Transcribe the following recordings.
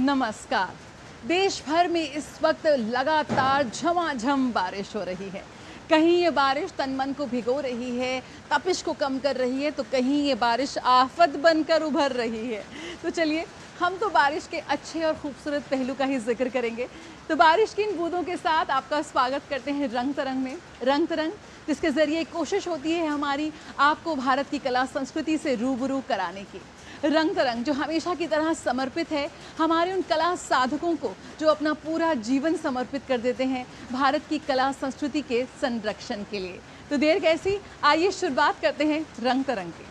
नमस्कार। देश भर में इस वक्त लगातार झमाझम बारिश हो रही है। कहीं ये बारिश तन मन को भिगो रही है, तपिश को कम कर रही है, तो कहीं ये बारिश आफत बनकर उभर रही है। तो चलिए हम तो बारिश के अच्छे और खूबसूरत पहलू का ही जिक्र करेंगे। तो बारिश की इन बूंदों के साथ आपका स्वागत करते हैं रंग तरंग में। रंग तरंग जिसके ज़रिए कोशिश होती है हमारी आपको भारत की कला संस्कृति से रूबरू कराने की। रंग तरंग जो हमेशा की तरह समर्पित है हमारे उन कला साधकों को जो अपना पूरा जीवन समर्पित कर देते हैं भारत की कला संस्कृति के संरक्षण के लिए। तो देर कैसी, आइए शुरुआत करते हैं रंग तरंग की।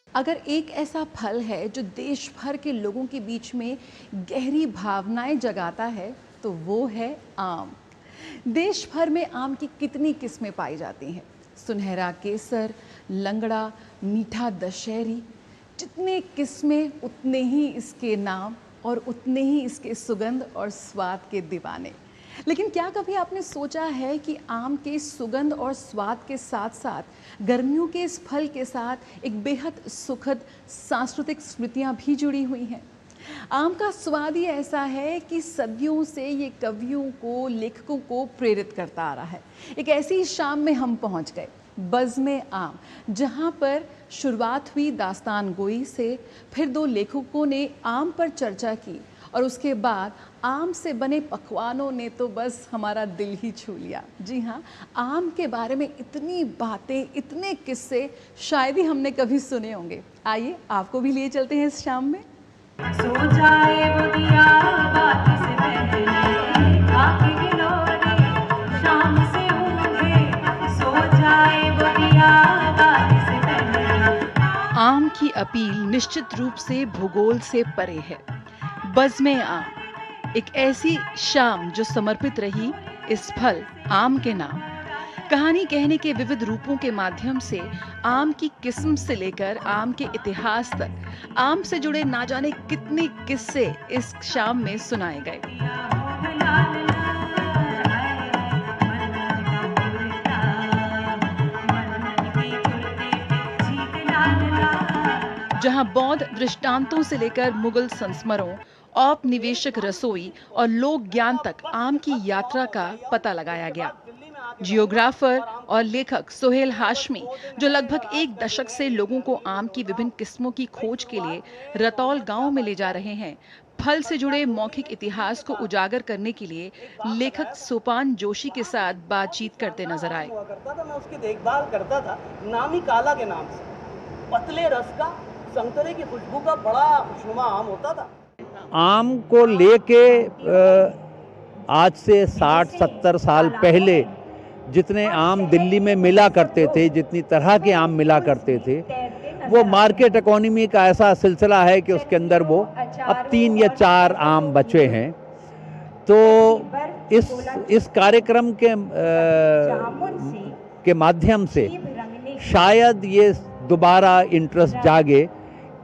अगर एक ऐसा फल है जो देश भर के लोगों के बीच में गहरी भावनाएं जगाता है तो वो है आम। देश भर में आम की कितनी किस्में पाई जाती हैं। सुनहरा केसर, लंगड़ा, मीठा दशहरी, जितने किस्में उतने ही इसके नाम और उतने ही इसके सुगंध और स्वाद के दीवाने। लेकिन क्या कभी आपने सोचा है कि आम के सुगंध और स्वाद के साथ साथ गर्मियों के इस फल के साथ एक बेहद सुखद सांस्कृतिक स्मृतियां भी जुड़ी हुई हैं। आम का स्वाद ही ऐसा है कि सदियों से ये कवियों को, लेखकों को प्रेरित करता आ रहा है। एक ऐसी शाम में हम पहुंच गए, बज़्म आम, जहां पर शुरुआत हुई दास्तान गोई से, फिर दो लेखकों ने आम पर चर्चा की और उसके बाद आम से बने पकवानों ने तो बस हमारा दिल ही छू लिया। जी हाँ, आम के बारे में इतनी बातें, इतने किस्से शायद ही हमने कभी सुने होंगे। आइए आपको भी लिए चलते हैं इस शाम में। सो जाए वो दिया बात से पहले, खाके गिलोरे शाम से उठे, सो जाए वो दिया बात से पहले। आम की अपील निश्चित रूप से भूगोल से परे है। बज़्म आम एक ऐसी शाम जो समर्पित रही इस फल आम के नाम। कहानी कहने के विविध रूपों के माध्यम से आम की किस्म से लेकर आम के इतिहास तक आम से जुड़े ना जाने कितने किस्से इस शाम में सुनाए गए। जहां बौद्ध दृष्टांतों से लेकर मुगल संस्मरों, औपनिवेशिक रसोई और लोक ज्ञान तक आम की यात्रा का पता लगाया गया। जियोग्राफर और लेखक सोहेल हाशमी, जो लगभग एक दशक से लोगों को आम की विभिन्न किस्मों की खोज के लिए रतौल गांव में ले जा रहे हैं, फल से जुड़े मौखिक इतिहास को उजागर करने के लिए लेखक सोपान जोशी के साथ बातचीत करते नजर आए। मैं उसकी देखभाल करता था, नामी काला के नाम से। पतले रस का, संतरे की खुशबू का बड़ा खुशनुमा आम होता था। आम को लेके आज से 60-70 साल पहले जितने आम दिल्ली में मिला करते थे, जितनी तरह के आम मिला करते थे, वो मार्केट इकोनॉमी का ऐसा सिलसिला है कि उसके अंदर वो अब 3 या 4 आम बचे हैं। तो इस कार्यक्रम के माध्यम से शायद ये दोबारा इंटरेस्ट जागे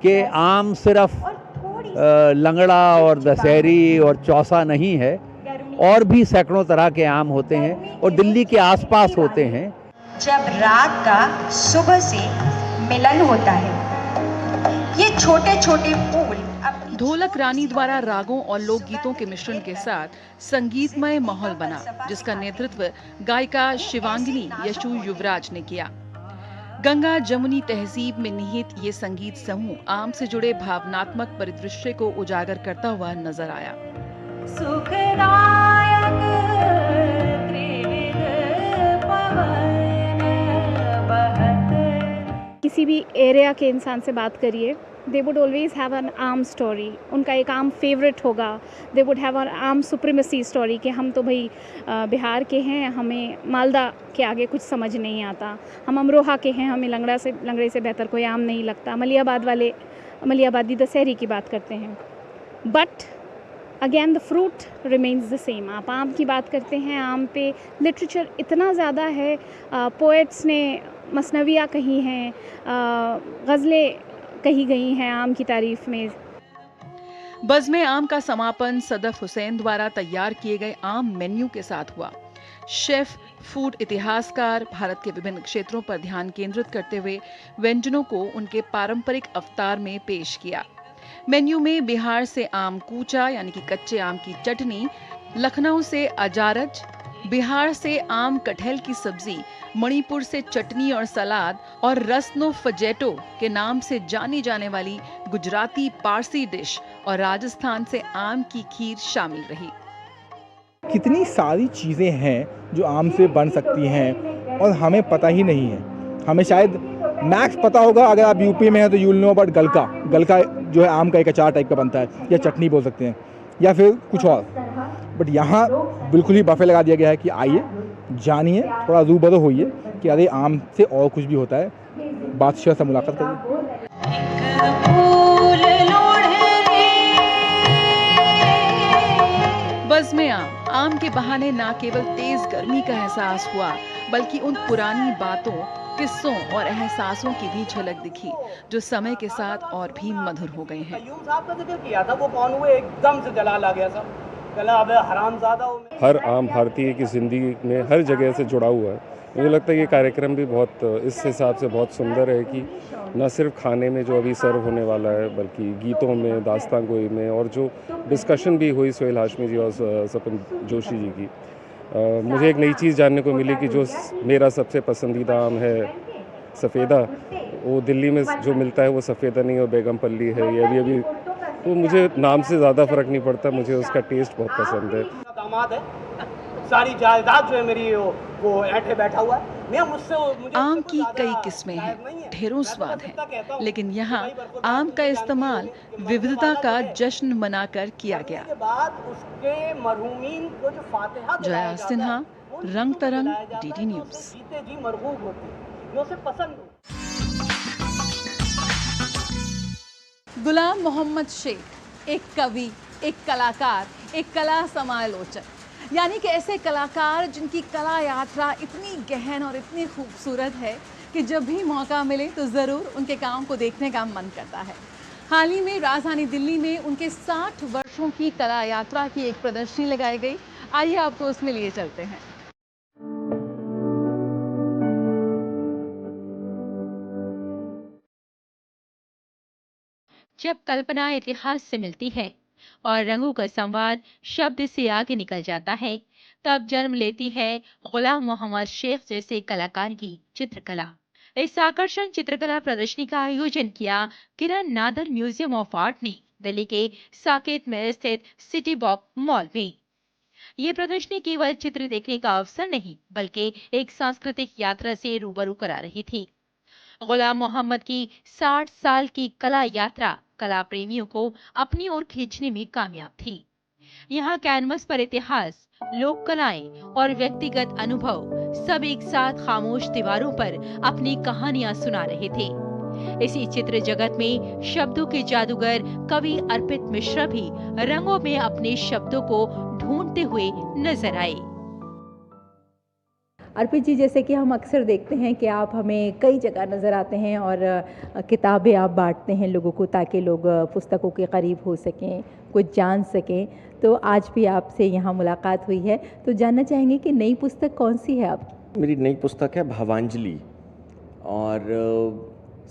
कि आम सिर्फ लंगड़ा और दशहरी और चौसा नहीं है, और भी सैकड़ों तरह के आम होते हैं और दिल्ली के आसपास होते हैं। जब रात का सुबह से मिलन होता है, ये छोटे छोटे फूल। ढोलक रानी द्वारा रागों और लोकगीतों के मिश्रण के साथ संगीतमय माहौल बना, जिसका नेतृत्व गायिका शिवांगिनी यशु युवराज ने किया। गंगा जमुनी तहजीब में निहित ये संगीत समूह आम से जुड़े भावनात्मक परिदृश्य को उजागर करता हुआ नजर आया। सुखदायक त्रिविध पवन बहत। किसी भी एरिया के इंसान से बात करिए, they would always have an arm story. उनका एक आर्म फेवरेट होगा। They would have an arm supremacy story कि हम तो भाई बिहार के हैं, हमें मालदा के आगे कुछ समझ नहीं आता। हम अमरोहा के हैं, हमें लंगड़े से बेहतर कोई आम नहीं लगता। मलियाबाद वाले मलियाबादी दशहरी की बात करते हैं। But again the fruit remains the same. आप आम की बात करते हैं, आम पे लिटरेचर इतना ज़्यादा है। पोएट्स ने मसनवियाँ कही हैं, गज़लें कही गई हैं आम की तारीफ में। बज़्म आम का समापन सदफ हुसैन द्वारा तैयार किए गए आम मेन्यू के साथ हुआ। शेफ, फूड इतिहासकार भारत के विभिन्न क्षेत्रों पर ध्यान केंद्रित करते हुए व्यंजनों को उनके पारंपरिक अवतार में पेश किया। मेन्यू में बिहार से आम कूचा यानी कि कच्चे आम की चटनी, लखनऊ से अजारज, बिहार से आम कटहल की सब्जी, मणिपुर से चटनी और सलाद और रस्नो फजेटो के नाम से जानी जाने वाली गुजराती पारसी डिश और राजस्थान से आम की खीर शामिल रही। कितनी सारी चीज़ें हैं जो आम से बन सकती हैं और हमें पता ही नहीं है। हमें शायद मैक्स पता होगा अगर आप यूपी में हैं तो यू विल नो अबाउट गलका जो है आम का एक अचार टाइप का बनता है या चटनी बोल सकते हैं या फिर कुछ और। बट यहाँ बिल्कुल ही बफे लगा दिया गया है कि आइए जानिए, थोड़ा रूबरू होइए कि अरे आम से और कुछ भी होता है, बादशाह से मुलाकात करिए। बज़ में आम के बहाने न केवल तेज गर्मी का एहसास हुआ बल्कि उन पुरानी बातों, किस्सों और एहसासों की भी झलक दिखी जो समय के साथ और भी मधुर हो गए हैं। कय्यूम साहब का जिक्र किया था, वो कौन हुए, एकदम से जलाल आ गया सब, गला अब हरामजादा हो। हर आम भारतीय की ज़िंदगी में हर जगह से जुड़ा हुआ है। मुझे लगता है ये कार्यक्रम भी बहुत इस हिसाब से बहुत सुंदर है कि न सिर्फ खाने में जो अभी सर्व होने वाला है बल्कि गीतों में, दास्तान गोई में और जो डिस्कशन भी हुई सोहेल हाशमी जी और सपन जोशी जी की, मुझे एक नई चीज़ जानने को मिली कि जो मेरा सबसे पसंदीदा आम है सफ़ेदा, वो दिल्ली में जो मिलता है वो सफ़ेदा नहीं और बेगमपल्ली है। ये अभी तो मुझे नाम से ज़्यादा फ़र्क नहीं पड़ता, मुझे उसका टेस्ट बहुत पसंद है। दामाद है, सारी जायदाद जो है मेरी वो ऐंठे बैठा हुआ है। मैं मुझे आम की कई किस्में हैं, ढेरों स्वाद हैं, लेकिन यहाँ आम का इस्तेमाल विविधता का जश्न मनाकर किया गया। जया सिन्हा, रंग तरंग, डीडी न्यूज़। गुलाम मोहम्मद शेख एक कवि, एक कलाकार, एक कला समालोचक, यानी कि ऐसे कलाकार जिनकी कला यात्रा इतनी गहन और इतनी खूबसूरत है कि जब भी मौका मिले तो ज़रूर उनके काम को देखने का मन करता है। हाल ही में राजधानी दिल्ली में उनके 60 वर्षों की कला यात्रा की एक प्रदर्शनी लगाई गई। आइए आपको उसमें लिए चलते हैं। जब कल्पना इतिहास से मिलती है और रंगों का संवाद शब्द से आगे निकल जाता है, तब जन्म लेती है गुलाम मोहम्मद शेख जैसे कलाकार की चित्रकला। इस आकर्षण चित्रकला प्रदर्शनी का आयोजन किया किरण नादर म्यूजियम ऑफ आर्ट ने दिल्ली के साकेत में स्थित सिटी वॉक मॉल में। ये प्रदर्शनी केवल चित्र देखने का अवसर नहीं बल्कि एक सांस्कृतिक यात्रा से रूबरू करा रही थी। गुलाम मोहम्मद की 60 साल की कला यात्रा कला प्रेमियों को अपनी ओर खींचने में कामयाब थी। यहाँ कैनवस पर इतिहास, लोक कलाएं और व्यक्तिगत अनुभव सब एक साथ खामोश दीवारों पर अपनी कहानियां सुना रहे थे। इसी चित्र जगत में शब्दों के जादूगर कवि अर्पित मिश्रा भी रंगों में अपने शब्दों को ढूंढते हुए नजर आए। अर्पित जी, जैसे कि हम अक्सर देखते हैं कि आप हमें कई जगह नज़र आते हैं और किताबें आप बांटते हैं लोगों को ताकि लोग पुस्तकों के करीब हो सकें, कुछ जान सकें। तो आज भी आपसे यहाँ मुलाकात हुई है, तो जानना चाहेंगे कि नई पुस्तक कौन सी है आपकी? मेरी नई पुस्तक है भावांजलि। और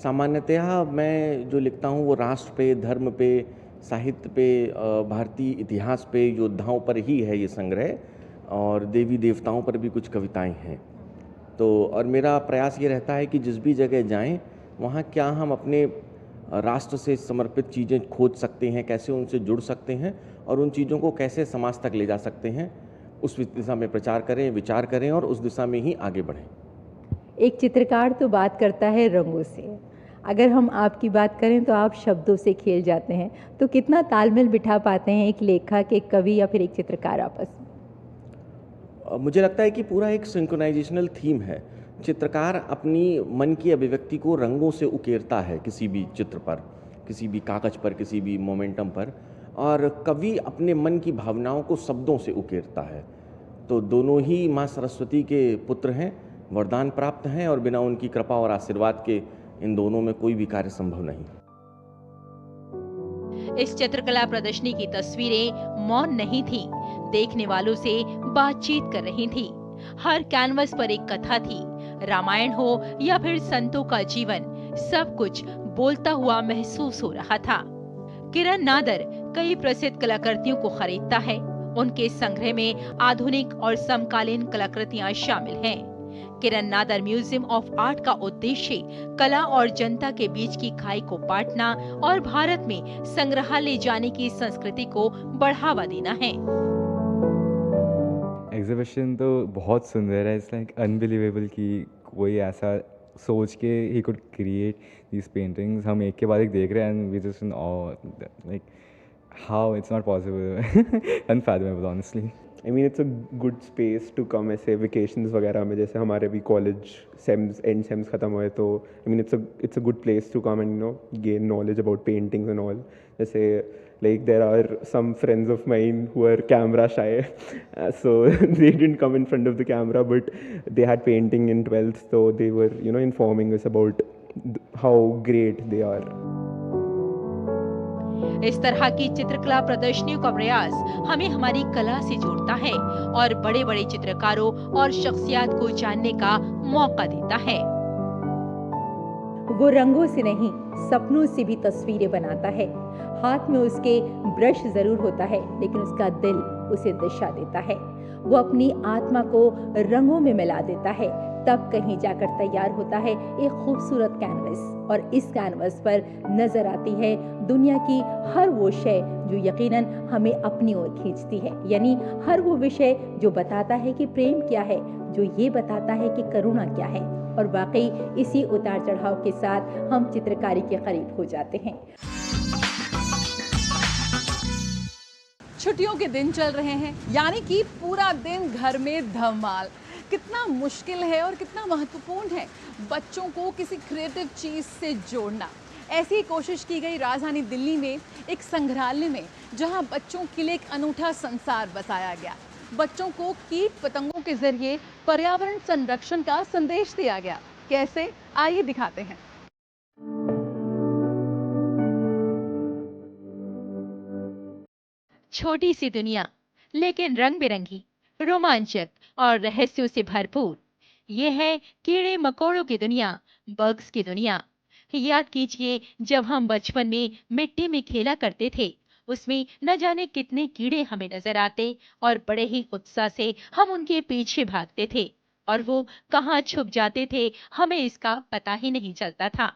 सामान्यतः मैं जो लिखता हूँ वो राष्ट्र पे, धर्म पे, साहित्य पे, भारतीय इतिहास पे, योद्धाओं पर ही है ये संग्रह, और देवी देवताओं पर भी कुछ कविताएं हैं। तो और मेरा प्रयास ये रहता है कि जिस भी जगह जाएं वहाँ क्या हम अपने राष्ट्र से समर्पित चीज़ें खोज सकते हैं, कैसे उनसे जुड़ सकते हैं और उन चीज़ों को कैसे समाज तक ले जा सकते हैं, उस दिशा में प्रचार करें, विचार करें और उस दिशा में ही आगे बढ़ें। एक चित्रकार तो बात करता है रंगों से, अगर हम आपकी बात करें तो आप शब्दों से खेल जाते हैं, तो कितना तालमेल बिठा पाते हैं एक लेखक, एक कवि या फिर एक चित्रकार आपस में? मुझे लगता है कि पूरा एक सिंक्रोनाइजेशनल थीम है। चित्रकार अपनी मन की अभिव्यक्ति को रंगों से उकेरता है किसी भी चित्र पर, किसी भी कागज पर, किसी भी मोमेंटम पर, और कवि अपने मन की भावनाओं को शब्दों से उकेरता है। तो दोनों ही माँ सरस्वती के पुत्र हैं, वरदान प्राप्त हैं, और बिना उनकी कृपा और आशीर्वाद के इन दोनों में कोई भी कार्य संभव नहीं। इस चित्रकला प्रदर्शनी की तस्वीरें मौन नहीं थी, देखने वालों से बातचीत कर रही थी। हर कैनवस पर एक कथा थी, रामायण हो या फिर संतों का जीवन, सब कुछ बोलता हुआ महसूस हो रहा था। किरण नादर कई प्रसिद्ध कलाकृतियों को खरीदता है। उनके संग्रह में आधुनिक और समकालीन कलाकृतियां शामिल हैं। किरण नादर म्यूजियम ऑफ आर्ट का उद्देश्य कला और जनता के बीच की खाई को पाटना और भारत में संग्रहालय जाने की संस्कृति को बढ़ावा देना है। एग्जीबिशन तो बहुत सुंदर है। इट्स लाइक अनबिलीवेबल कि कोई ऐसा सोच के ही कुड क्रिएट दीज पेंटिंग्स। हम एक के बाद एक देख रहे हैं and we just in awe, like how it's not possible, unfathomable honestly. I mean it's a good space to come ऐसे वेकेशंस वगैरह में, जैसे हमारे भी कॉलेज सेम्स एंड सेम्स ख़त्म हुए, तो I mean it's a good place to come and gain knowledge about paintings and all. जैसे like there are some friends of mine who are camera shy, so they didn't come in front of the camera, but they had painting in 12th, so they were informing us about how great they are. इस तरह की चित्रकला प्रदर्शनियों का प्रयास हमें हमारी कला से जोड़ता है और बड़े बड़े चित्रकारों और शख्सियात को जानने का मौका देता है। वो रंगों से नहीं, सपनों से भी तस्वीरें बनाता है। हाथ में उसके ब्रश जरूर होता है, लेकिन उसका दिल उसे दिशा देता है। वो अपनी आत्मा को रंगों में मिला देता है, तब कहीं जाकर तैयार होता है एक खूबसूरत कैनवस। और इस कैनवस पर नजर आती है दुनिया की हर वो शय जो यकीनन हमें अपनी ओर खींचती है, यानी हर वो विषय जो बताता है कि प्रेम क्या है, जो ये बताता है कि करुणा क्या है। और वाकई इसी उतार चढ़ाव के साथ हम चित्रकारी के करीब हो जाते हैं। छुट्टियों के दिन चल रहे हैं, यानी कि पूरा दिन घर में धमाल। कितना मुश्किल है और कितना महत्वपूर्ण है बच्चों को किसी क्रिएटिव चीज़ से जोड़ना। ऐसी ही कोशिश की गई राजधानी दिल्ली में एक संग्रहालय में, जहां बच्चों के लिए एक अनूठा संसार बसाया गया। बच्चों को कीट पतंगों के जरिए पर्यावरण संरक्षण का संदेश दिया गया। कैसे, आइए दिखाते हैं। छोटी सी दुनिया, लेकिन रंग बिरंगी, रोमांचक और रहस्यों से भरपूर। ये है कीड़े मकोड़ों की दुनिया, बग्स की दुनिया। याद कीजिए, जब हम बचपन में मिट्टी में खेला करते थे, उसमें न जाने कितने कीड़े हमें नजर आते और बड़े ही उत्साह से हम उनके पीछे भागते थे और वो कहाँ छुप जाते थे हमें इसका पता ही नहीं चलता था।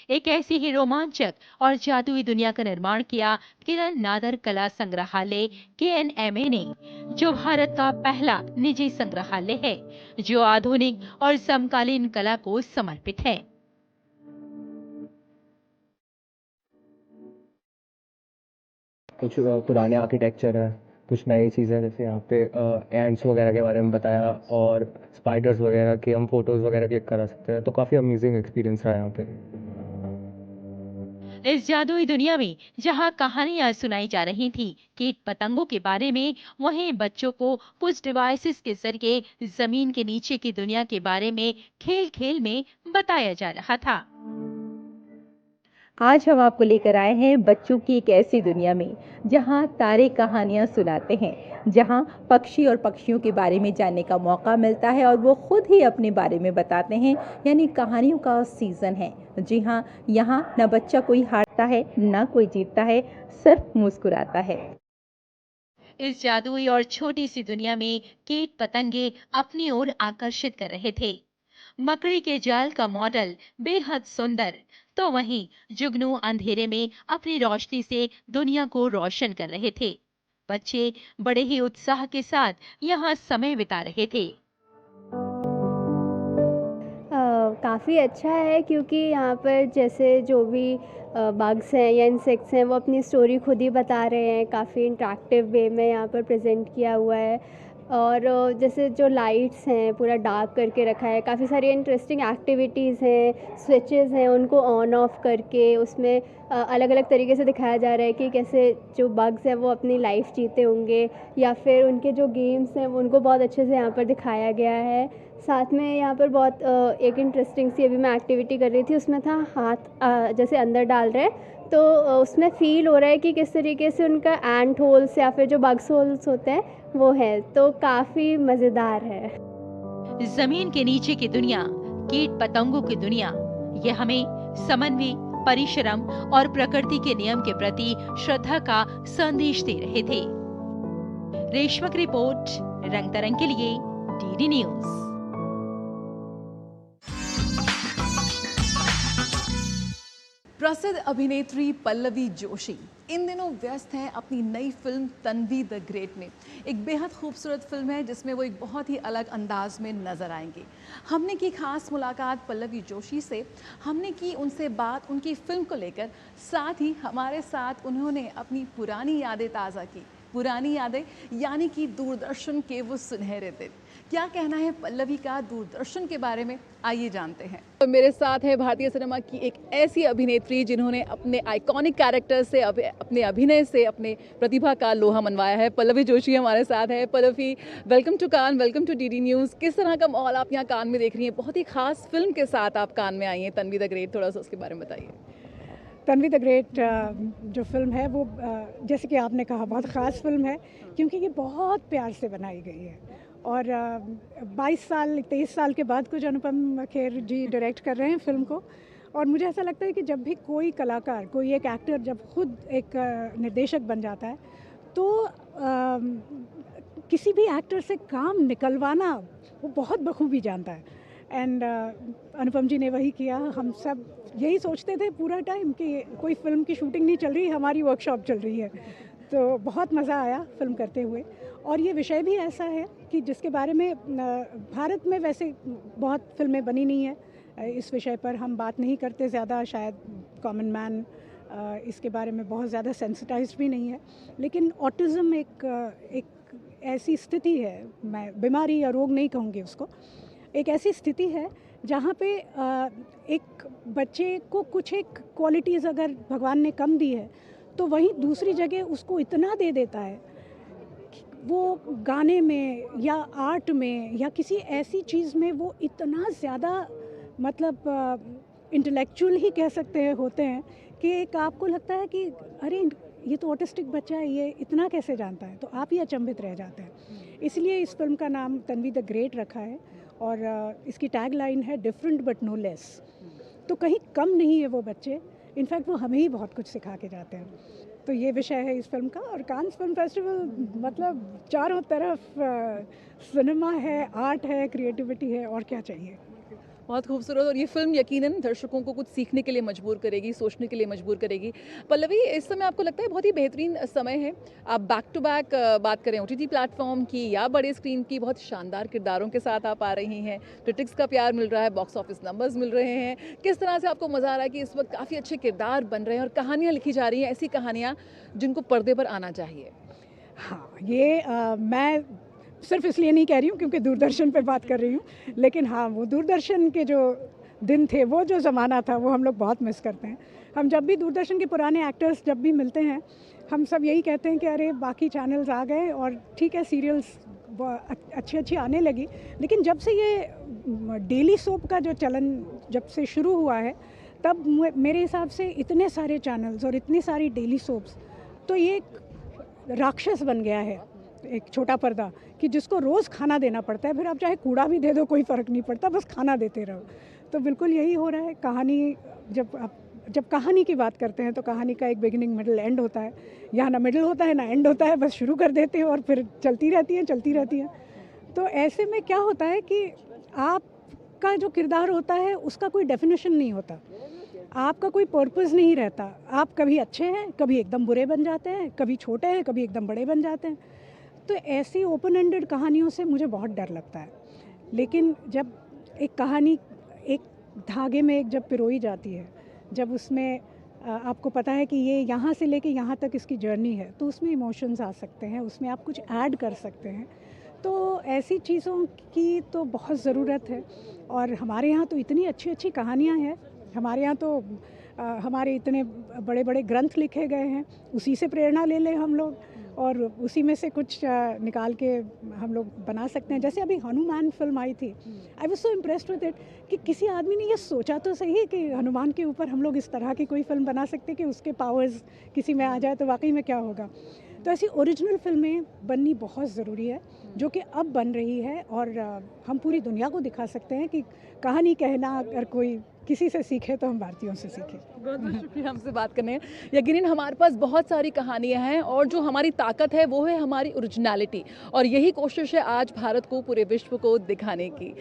एक ऐसी ही रोमांचक और जादुई दुनिया का निर्माण किया किरण नादर कला संग्रहालय KNMA ने, जो भारत का पहला निजी संग्रहालय है जो आधुनिक और समकालीन कला को समर्पित है। कुछ पुराने आर्किटेक्चर है, कुछ नई चीज़ें, जैसे यहाँ पे एंड्स वगैरह के बारे में बताया और स्पाइडर्स वगैरह की हम फोटोज़ वगैरह क्लिक करा सकते हैं, तो काफ़ी अमेजिंग एक्सपीरियंस रहा यहाँ पे। इस जादुई दुनिया में जहाँ कहानियां सुनाई जा रही थी कीट पतंगों के बारे में, वहीं बच्चों को कुछ डिवाइसेस के जरिए जमीन के नीचे की दुनिया के बारे में खेल खेल में बताया जा रहा था। आज हम आपको लेकर आए हैं बच्चों की एक ऐसी दुनिया में जहां तारे कहानियां सुनाते हैं, जहां पक्षी और पक्षियों के बारे में जानने का मौका मिलता है और वो खुद ही अपने बारे में बताते हैं, यानी कहानियों का सीज़न है। जी हां, यहाँ न बच्चा कोई हारता है न कोई जीतता है, सिर्फ मुस्कुराता है। इस जादुई और छोटी सी दुनिया में कीट पतंगे अपनी ओर आकर्षित कर रहे थे। मकड़ी के जाल का मॉडल बेहद सुंदर, तो वहीं जुगनू अंधेरे में अपनी रोशनी से दुनिया को रोशन कर रहे थे। बच्चे बड़े ही उत्साह के साथ यहाँ समय बिता रहे थे। काफ़ी अच्छा है, क्योंकि यहाँ पर जैसे जो भी बग्स हैं या इंसेक्ट्स हैं वो अपनी स्टोरी खुद ही बता रहे हैं। काफ़ी इंटरेक्टिव वे में यहाँ पर प्रेजेंट किया हुआ है। और जैसे जो लाइट्स हैं पूरा डार्क करके रखा है, काफ़ी सारी इंटरेस्टिंग एक्टिविटीज़ हैं, स्विचेस हैं, उनको ऑन ऑफ करके उसमें अलग अलग तरीके से दिखाया जा रहा है कि कैसे जो बग्स हैं वो अपनी लाइफ जीते होंगे, या फिर उनके जो गेम्स हैं उनको बहुत अच्छे से यहाँ पर दिखाया गया है। साथ में यहाँ पर बहुत एक इंटरेस्टिंग सी अभी मैं एक्टिविटी कर रही थी, उसमें था हाथ जैसे अंदर डाल रहे हैं, तो उसमें फ़ील हो रहा है कि किस तरीके से उनका एंट होल्स या फिर जो बग्स होल्स होते हैं वो है, तो काफ़ी मज़ेदार है। जमीन के नीचे की दुनिया, कीट पतंगों की दुनिया, ये हमें समन्वय, परिश्रम और प्रकृति के नियम के प्रति श्रद्धा का संदेश दे रहे थे। रेशमा की रिपोर्ट, रंग तरंग के लिए डीडी न्यूज। प्रसिद्ध अभिनेत्री पल्लवी जोशी इन दिनों व्यस्त हैं अपनी नई फिल्म तन्वी द ग्रेट में। एक बेहद खूबसूरत फिल्म है जिसमें वो एक बहुत ही अलग अंदाज में नजर आएंगी। हमने की खास मुलाकात पल्लवी जोशी से, हमने की उनसे बात उनकी फिल्म को लेकर, साथ ही हमारे साथ उन्होंने अपनी पुरानी यादें ताज़ा की। पुरानी यादें यानी कि दूरदर्शन के वो सुनहरे दिन। क्या कहना है पल्लवी का दूरदर्शन के बारे में, आइए जानते हैं। तो मेरे साथ है भारतीय सिनेमा की एक ऐसी अभिनेत्री जिन्होंने अपने आइकॉनिक कैरेक्टर से, अपने अभिनय से अपने प्रतिभा का लोहा मनवाया है। पल्लवी जोशी हमारे साथ है। Pallavi, welcome to Cannes, welcome to DD News. किस तरह का माहौल आप यहाँ कान में देख रही हैं? बहुत ही खास फिल्म के साथ आप कान में आई हैं, तन्वी द ग्रेट। थोड़ा सा उसके बारे में बताइए। तन्वी द ग्रेट जो फिल्म है वो जैसे कि आपने कहा बहुत ख़ास फिल्म है, क्योंकि ये बहुत प्यार से बनाई गई है और 23 साल के बाद कुछ अनुपम खेर जी डायरेक्ट कर रहे हैं फिल्म को। और मुझे ऐसा लगता है कि जब भी कोई कलाकार, कोई एक एक्टर जब खुद एक निर्देशक बन जाता है तो किसी भी एक्टर से काम निकलवाना वो बहुत बखूबी जानता है। एंड अनुपम जी ने वही किया। हम सब यही सोचते थे पूरा टाइम कि कोई फिल्म की शूटिंग नहीं चल रही, हमारी वर्कशॉप चल रही है। तो बहुत मज़ा आया फिल्म करते हुए। और ये विषय भी ऐसा है कि जिसके बारे में भारत में वैसे बहुत फिल्में बनी नहीं है। इस विषय पर हम बात नहीं करते ज़्यादा, शायद कॉमन मैन इसके बारे में बहुत ज़्यादा सेंसिटाइज्ड भी नहीं है। लेकिन ऑटिज़म एक ऐसी स्थिति है, मैं बीमारी या रोग नहीं कहूँगी उसको, एक ऐसी स्थिति है जहाँ पे एक बच्चे को कुछ एक क्वालिटीज़ अगर भगवान ने कम दी है तो वहीं दूसरी जगह उसको इतना दे देता है, वो गाने में या आर्ट में या किसी ऐसी चीज़ में वो इतना ज़्यादा मतलब इंटेलेक्चुअल ही कह सकते हैं होते हैं कि एक आपको लगता है कि अरे ये तो ऑटिस्टिक बच्चा है, ये इतना कैसे जानता है। तो आप ही अचंभित रह जाते हैं। इसलिए इस फिल्म का नाम तन्वी द ग्रेट रखा है और इसकी टैग लाइन है डिफरेंट बट नो लेस। तो कहीं कम नहीं है वो बच्चे, इनफैक्ट वो हमें ही बहुत कुछ सिखा के जाते हैं। तो ये विषय है इस फिल्म का। और कांस फिल्म फेस्टिवल मतलब चारों तरफ सिनेमा है, आर्ट है, क्रिएटिविटी है, और क्या चाहिए। बहुत खूबसूरत। और ये फिल्म यकीनन दर्शकों को कुछ सीखने के लिए मजबूर करेगी, सोचने के लिए मजबूर करेगी। पल्लवी, इस समय आपको लगता है बहुत ही बेहतरीन समय है, आप बैक टू बैक बात करें OTT प्लेटफॉर्म की या बड़े स्क्रीन की, बहुत शानदार किरदारों के साथ आप आ रही हैं, क्रिटिक्स का प्यार मिल रहा है, बॉक्स ऑफिस नंबर्स मिल रहे हैं। किस तरह से आपको मज़ा आ रहा है कि इस वक्त काफ़ी अच्छे किरदार बन रहे हैं और कहानियाँ लिखी जा रही हैं, ऐसी कहानियाँ जिनको पर्दे पर आना चाहिए? हाँ, ये मैं सिर्फ इसलिए नहीं कह रही हूँ क्योंकि दूरदर्शन पे बात कर रही हूँ, लेकिन हाँ, वो दूरदर्शन के जो दिन थे, वो जो ज़माना था, वो हम लोग बहुत मिस करते हैं। हम जब भी दूरदर्शन के पुराने एक्टर्स जब भी मिलते हैं, हम सब यही कहते हैं कि अरे बाकी चैनल्स आ गए और ठीक है, सीरियल्स अच्छी आने लगी, लेकिन जब से ये डेली सोप का जो चलन जब से शुरू हुआ है, तब मेरे हिसाब से इतने सारे चैनल्स और इतनी सारी डेली सोप्स, तो ये एक राक्षस बन गया है, एक छोटा पर्दा, कि जिसको रोज़ खाना देना पड़ता है। फिर आप चाहे कूड़ा भी दे दो, कोई फ़र्क नहीं पड़ता, बस खाना देते रहो। तो बिल्कुल यही हो रहा है। कहानी जब कहानी की बात करते हैं तो कहानी का एक बिगिनिंग, मिडिल, एंड होता है। यहाँ ना मिडिल होता है ना एंड होता है, बस शुरू कर देते हैं और फिर चलती रहती हैं। तो ऐसे में क्या होता है कि आपका जो किरदार होता है उसका कोई डेफिनेशन नहीं होता, आपका कोई पर्पस नहीं रहता। आप कभी अच्छे हैं, कभी एकदम बुरे बन जाते हैं, कभी छोटे हैं, कभी एकदम बड़े बन जाते हैं। तो ऐसी ओपन एंडेड कहानियों से मुझे बहुत डर लगता है। लेकिन जब एक कहानी एक धागे में जब पिरोई जाती है, जब उसमें आपको पता है कि ये यहाँ से लेके यहाँ तक इसकी जर्नी है, तो उसमें इमोशंस आ सकते हैं, उसमें आप कुछ ऐड कर सकते हैं। तो ऐसी चीज़ों की तो बहुत ज़रूरत है। और हमारे यहाँ तो इतनी अच्छी कहानियाँ हैं, हमारे यहाँ तो हमारे इतने बड़े बड़े ग्रंथ लिखे गए हैं, उसी से प्रेरणा ले लें हम लोग और उसी में से कुछ निकाल के हम लोग बना सकते हैं। जैसे अभी हनुमान फिल्म आई थी, I was so impressed with it कि किसी आदमी ने ये सोचा तो सही कि हनुमान के ऊपर हम लोग इस तरह की कोई फिल्म बना सकते हैं कि उसके पावर्स किसी में आ जाए तो वाकई में क्या होगा। तो ऐसी ओरिजिनल फिल्में बननी बहुत ज़रूरी है, जो कि अब बन रही है, और हम पूरी दुनिया को दिखा सकते हैं कि कहानी कहना अगर कोई किसी से सीखे तो हम भारतीयों से सीखें। बहुत बहुत शुक्रिया हमसे बात करने का। यकीनन हमारे पास बहुत सारी कहानियां हैं और जो हमारी ताकत है वो है हमारी ओरिजिनलिटी, और यही कोशिश है आज भारत को पूरे विश्व को दिखाने की।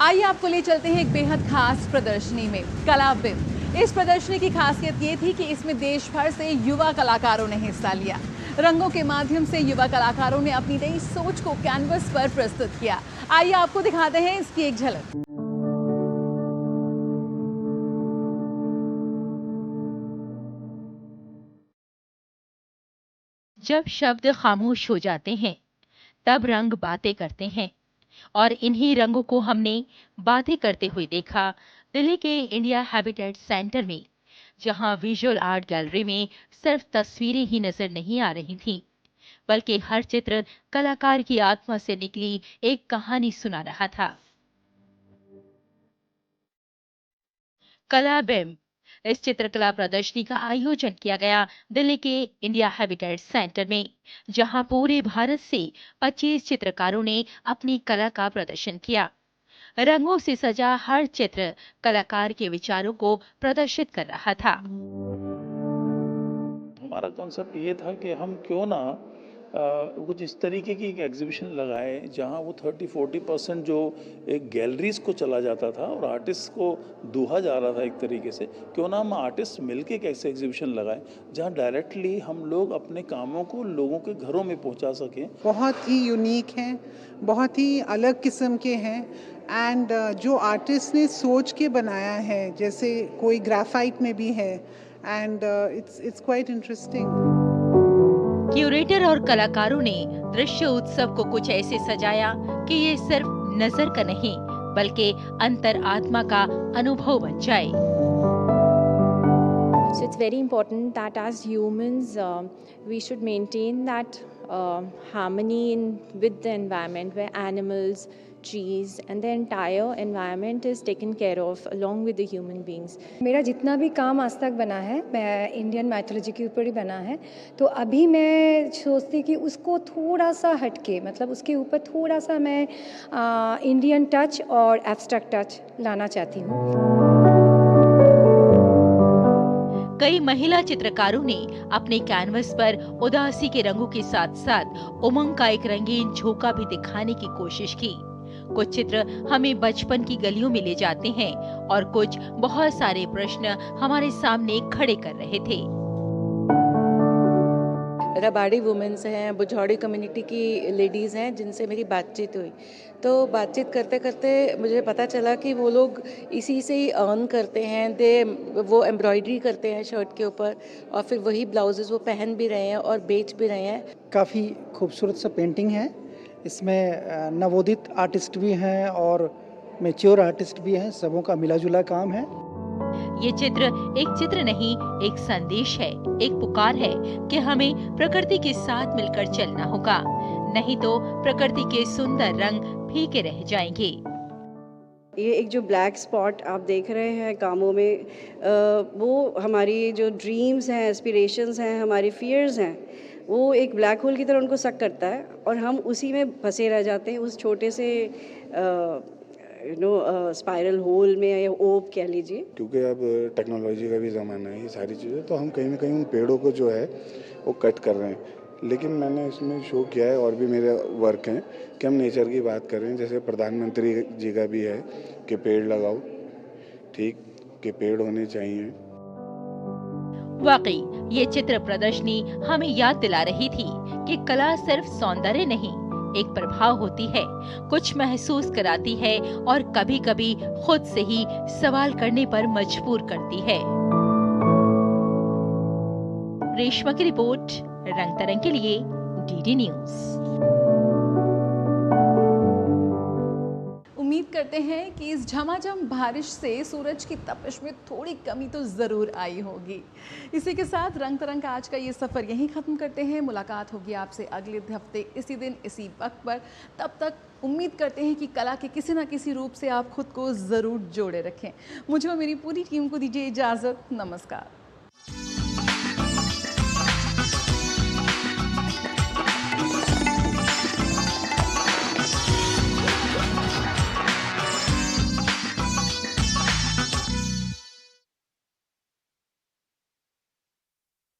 आइए आपको ले चलते हैं एक बेहद खास प्रदर्शनी में, कला बिंब। इस प्रदर्शनी की खासियत ये थी कि इसमें देश भर से युवा कलाकारों ने हिस्सा लिया। रंगों के माध्यम से युवा कलाकारों ने अपनी नई सोच को कैनवस पर प्रस्तुत किया। आइए आपको दिखाते हैं इसकी एक झलक। जब शब्द खामोश हो जाते हैं तब रंग बातें करते हैं, और इन्हीं रंगों को हमने बातें करते हुए देखा दिल्ली के इंडिया हैबिटेट सेंटर में, जहां विजुअल आर्ट गैलरी में सिर्फ तस्वीरें ही नजर नहीं आ रही थीं, बल्कि हर चित्र कलाकार की आत्मा से निकली एक कहानी सुना रहा था। कला बिंब इस चित्रकला प्रदर्शनी का आयोजन किया गया दिल्ली के इंडिया हैबिटेट सेंटर में, जहां पूरे भारत से 25 चित्रकारों ने अपनी कला का प्रदर्शन किया। रंगों से सजा हर चित्र कलाकार के विचारों को प्रदर्शित कर रहा था। हमारा कॉन्सेप्ट ये था कि हम क्यों ना कुछ इस तरीके की एक एग्जीबिशन लगाएं जहां वो 30-40% जो एक गैलरीज को चला जाता था और आर्टिस्ट को दूहा जा रहा था एक तरीके से, क्यों ना हम आर्टिस्ट मिलके एक ऐसे एग्जीबिशन लगाएं जहां डायरेक्टली हम लोग अपने कामों को लोगों के घरों में पहुंचा सकें। बहुत ही यूनिक हैं, बहुत ही अलग किस्म के हैं, एंड जो आर्टिस्ट ने सोच के बनाया है, जैसे कोई ग्राफाइट में भी है, and it's quite interesting. Curator और कलाकारों ने दृश्य उत्सव को कुछ ऐसे सजाया कि ये सिर्फ नजर का नहीं बल्कि अंतर आत्मा का अनुभव बन जाए। So it's very important that as humans we should maintain that harmony with the environment, where animals, trees and the entire environment is taken care of along with the human beings. मेरा जितना भी काम आज तक बना है, मैं Indian mythology के ऊपर ही बना है, तो अभी मैं सोचती कि उसको थोड़ा सा हटके, मतलब उसके ऊपर थोड़ा सा मैं इंडियन टच और एब्स्ट्रैक्ट टच लाना चाहती हूँ। कई महिला चित्रकारों ने अपने कैनवस पर उदासी के रंगों के साथ साथ उमंग का एक रंगीन झोंका भी दिखाने की कोशिश की। कुछ चित्र हमें बचपन की गलियों में ले जाते हैं और कुछ बहुत सारे प्रश्न हमारे सामने खड़े कर रहे थे। रबाड़ी वुमेन्स हैं, बुझौड़ी कम्युनिटी की लेडीज़ हैं जिनसे मेरी बातचीत हुई, तो बातचीत करते करते मुझे पता चला कि वो लोग इसी से ही अर्न करते हैं। वो एम्ब्रॉयडरी करते हैं शर्ट के ऊपर और फिर वही ब्लाउजेस वो पहन भी रहे हैं और बेच भी रहे हैं। काफ़ी खूबसूरत सा पेंटिंग है, इसमें नवोदित आर्टिस्ट भी हैं और मैच्योर आर्टिस्ट भी हैं, सबों का मिला जुला काम है। ये चित्र एक चित्र नहीं, एक संदेश है, एक पुकार है कि हमें प्रकृति के साथ मिलकर चलना होगा, नहीं तो प्रकृति के सुंदर रंग फीके रह जाएंगे। ये एक जो ब्लैक स्पॉट आप देख रहे हैं कामों में, वो हमारी जो ड्रीम्स हैं, एस्पिरेशंस हैं, हमारी फियर्स हैं, वो एक ब्लैक होल की तरह उनको सक करता है और हम उसी में फंसे रह जाते हैं, उस छोटे से स्पाइरल होल में या ओप कह लीजिए। क्योंकि अब टेक्नोलॉजी का भी ज़माना है, ये सारी चीज़ें, तो हम कहीं ना कहीं उन पेड़ों को जो है वो कट कर रहे हैं। लेकिन मैंने इसमें शो किया है और भी मेरे वर्क हैं कि हम नेचर की बात कर रहे हैं। जैसे प्रधानमंत्री जी का भी है कि पेड़ लगाओ, ठीक, कि पेड़ होने चाहिए। वाकई ये चित्र प्रदर्शनी हमें याद दिला रही थी कि कला सिर्फ सौंदर्य नहीं, एक प्रभाव होती है, कुछ महसूस कराती है और कभी कभी खुद से ही सवाल करने पर मजबूर करती है। रेशमा की रिपोर्ट, रंग तरंग के लिए डीडी न्यूज। उम्मीद करते हैं कि इस झमाझम बारिश से सूरज की तपिश में थोड़ी कमी तो ज़रूर आई होगी। इसी के साथ रंग तरंग का आज का ये सफ़र यहीं ख़त्म करते हैं। मुलाकात होगी आपसे अगले हफ्ते इसी दिन इसी वक्त पर। तब तक उम्मीद करते हैं कि कला के किसी न किसी रूप से आप खुद को ज़रूर जोड़े रखें। मुझे और मेरी पूरी टीम को दीजिए इजाज़त। नमस्कार।